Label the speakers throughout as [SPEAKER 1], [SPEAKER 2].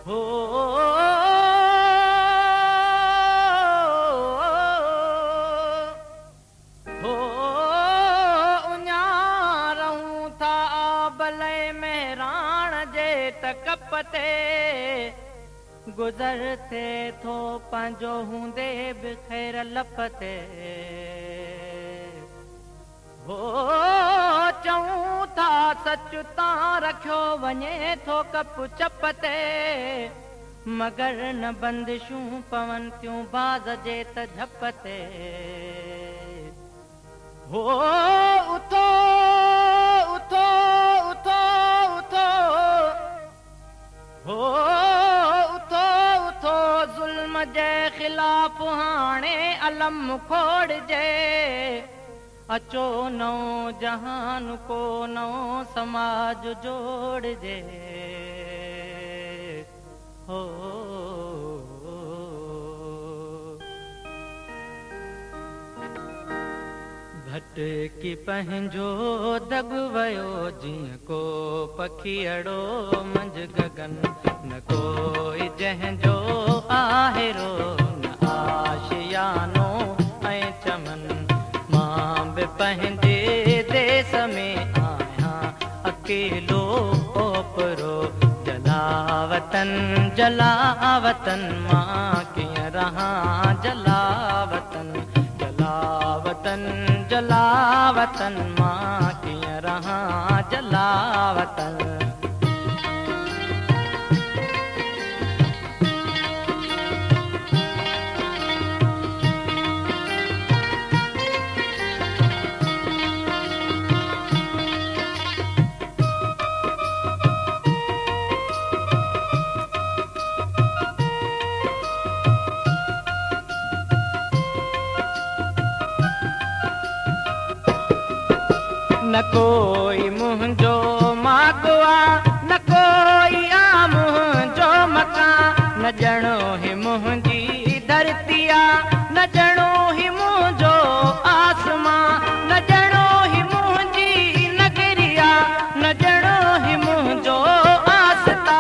[SPEAKER 1] हो हो उञारूं था भले मेहराण जे तकप ते गुज़र थे थो पंहिंजो हूंदे बि ख़ैर लपते हो चऊं था सच तां रखियो वञे थो कप चप ते मगर न बंदिशूं पवन थियूं बाज़ जे त झप ते हो उथो उथो उथो उथो हो उथो उथो ज़ुल्म जे ख़िलाफ़ हाणे अलम खोड़जे अचो नओं जहान को नओं समाज जोड़जे हो भटकी पंहिंजो दग वयो जीअं को पखियड़ो मंझ गगन न कोई जंहिंजो आहेरो न आशियानो ऐं चमन मां बि पंहिंजे देश में आहियां अकेलो ओपरो जलावतन जलावतन मां कीअं रहां जलावतन जलावतन जलावतन मां कीअं रहां जलावतन न कोई मुंहिंजो मागवा न कोई आ मुंहिंजो मकान न ॼणो ही मुंहिंजी धरती आहे न ॼणो ही मुंहिंजो आसमां न ॼणो ही मुंहिंजी नगरी आहे न ॼणो ही मुंहिंजो आस्था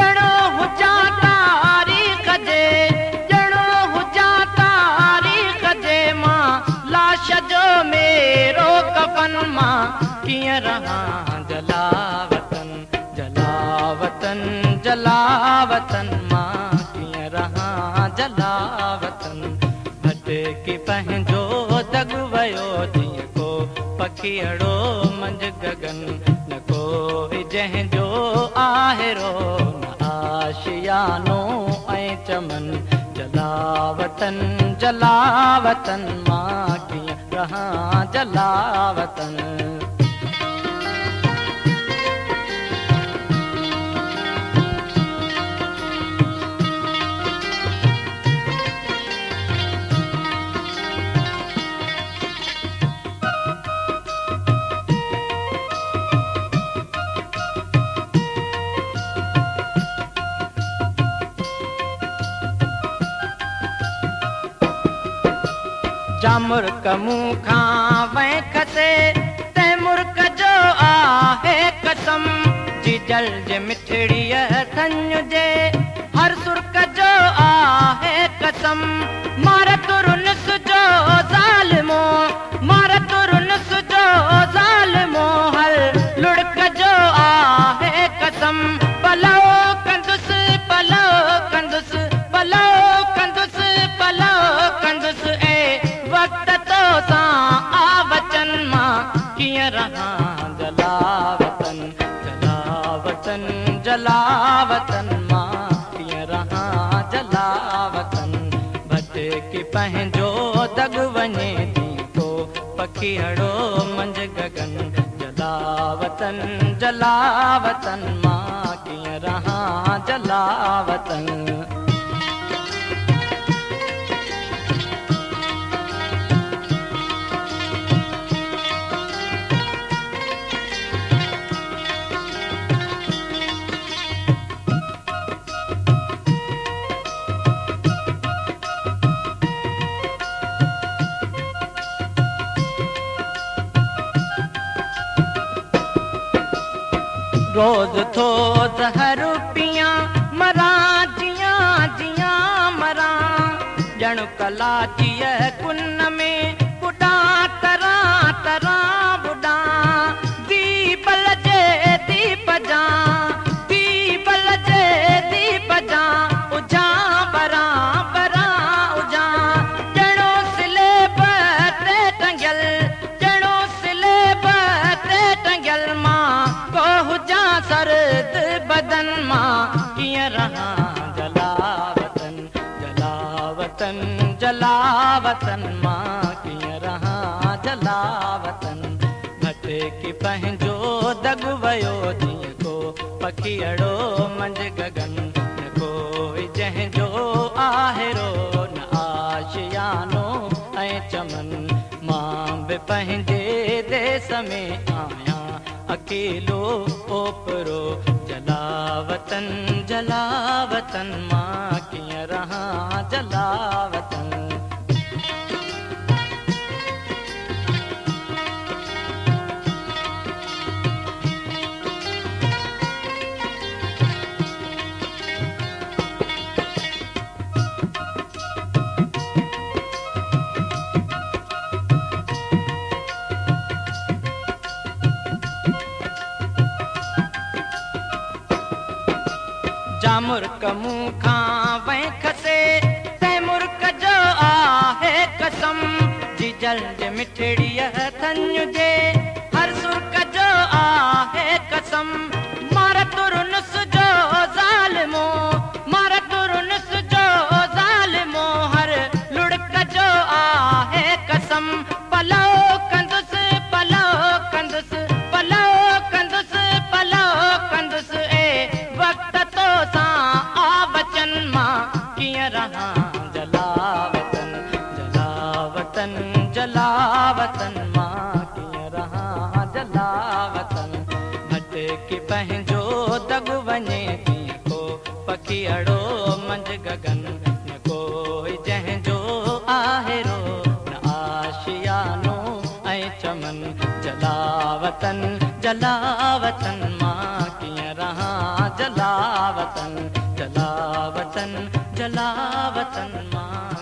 [SPEAKER 1] ॼणो हुजां तारीख़ जे ॼणो हुजां तारीख़ जे मां लाश जो मेरो कफन मां कीअं रहां जलावतन जलावतन जलावतन मां कीअं रहां जलावतन भटकी पंहिंजो दग वयो जीअं को पखियड़ो मंझ गगन न कोई जंहिंजो आहेरो न आशियानो ऐं चमन जलावतन जलावतन मां कीअं रहां जलावतन जा मुर्क मूं खां वैखसे ते मुर्क जो आहे कसम जी जल जे मिठड़ीअ थन जे हर सुर्क जो आहे कसम मार तुरुनस जो ज़ालिमो मार तुरुनस जो ज़ालिमो हर लुड़क जो आहे कसम पलो कंदुसि पलो कंदुसि पलो कंदुसि पलो कंदुसि वक्त तो सां आवचन मां कीअं रहां जलावतन जलावतन जलावतन मां कीअं रहां जलावतन भटकी पंहिंजो दग वञे थी को पखियड़ो मंझ गगन जलावतन जलावतन मां कीअं रहां जलावतन रोज थो ज़हर पियां मरां जियां जियां मरां ॼण कलाचीअ कुन में बुॾा तरां तरां बुॾा दीप लजे दीप जा दीप लजे दीप जा उजां बरां बरां उजां ॼणो सिलेब ते टंगियल ॼणो सिलेब ते टंगियल मां को हुजां सर्द बदन मां कीअं रहां जलावतन जलावतन जलावतन मां कीअं रहां जलावतन भटकी पंहिंजो दग वयो जीअं को पखियड़ो मंझ गगन न कोई जंहिंजो आहेरो न आशियानो ऐं चमन मां बि पंहिंजे देस में आहियां अकेलो ओपरो जलावतन जलावतन मां कीअं रहां जलावतन जा मुर्क मूं खां वहीं खसे तंहिं मुर्क जो आहे कसम जी जल्द मिठड़ीअ थञ जे हर सुर्क जो आहे कसम मार तुरुनुस जो ज़ालिमो मार तुरुनुस जो ज़ालिमो हर लुड़क जो आहे कसम पलो कंदुसि पलो कंदुसि पलो कंदुसि पलो कंदुसि वक्त तो सां आ बचन मां कीअं रहां जलावतन जलावतन जलावतन मां कीअं रहां जलावतन भटकी पंहिंजो दग वञे तीअं को पखियड़ो मंझ गगन न कोई जंहिंजो आहेरो न आशियानो ऐं चमन जलावतन जलावतन मां कीअं रहां जलावतन जलावतन जलावतन मां